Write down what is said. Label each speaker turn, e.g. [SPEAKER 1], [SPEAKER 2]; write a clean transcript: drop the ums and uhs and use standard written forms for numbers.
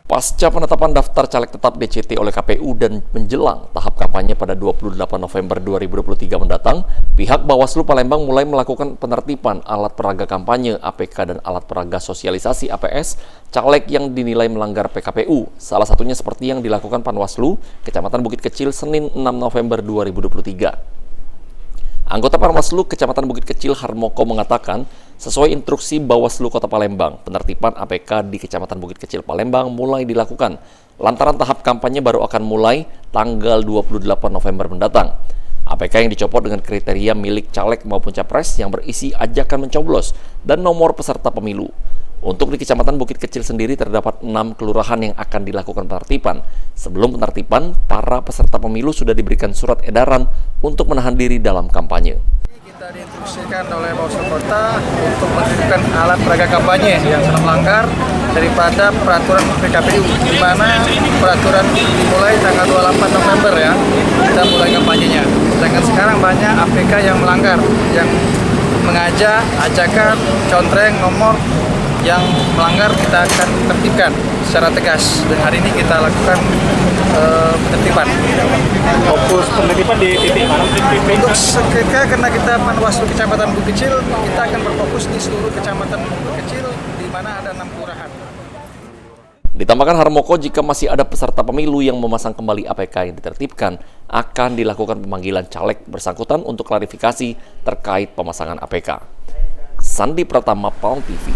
[SPEAKER 1] Pasca penetapan daftar caleg tetap DCT oleh KPU dan menjelang tahap kampanye pada 28 November 2023 mendatang, pihak Bawaslu Palembang mulai melakukan penertiban alat peraga kampanye (APK) dan alat peraga sosialisasi (APS) caleg yang dinilai melanggar PKPU. Salah satunya seperti yang dilakukan Panwaslu, Kecamatan Bukit Kecil, Senin 6 November 2023. Anggota Panwaslu Kecamatan Bukit Kecil Harmoko mengatakan, sesuai instruksi Bawaslu Kota Palembang, penertiban APK di Kecamatan Bukit Kecil Palembang mulai dilakukan, lantaran tahap kampanye baru akan mulai tanggal 28 November mendatang. APK yang dicopot dengan kriteria milik caleg maupun capres yang berisi ajakan mencoblos dan nomor peserta pemilu. Untuk di Kecamatan Bukit Kecil sendiri terdapat 6 kelurahan yang akan dilakukan penertiban. Sebelum penertiban, para peserta pemilu sudah diberikan surat edaran untuk menahan diri dalam kampanye.
[SPEAKER 2] Kita diinstruksikan oleh Bawaslu Kota untuk menertibkan alat peraga kampanye yang telah melanggar daripada peraturan PKPU, di mana peraturan dimulai tanggal 28 November ya, kita mulai kampanyenya. Sedangkan sekarang banyak APK yang melanggar, yang mengajak, ajakan, contreng, nomor yang melanggar kita akan tertibkan secara tegas, dan hari ini kita lakukan penertiban.
[SPEAKER 3] Fokus penertiban di titik mana?
[SPEAKER 2] Untuk seketika, karena kita Panwaslu Kecamatan Bukit Kecil, kita akan berfokus di seluruh Kecamatan Bukit Kecil di mana ada 6 kelurahan.
[SPEAKER 1] Ditambahkan Harmoko, jika masih ada peserta pemilu yang memasang kembali APK yang ditertibkan, akan dilakukan pemanggilan caleg bersangkutan untuk klarifikasi terkait pemasangan APK. Sandi Pratama, PAUL TV.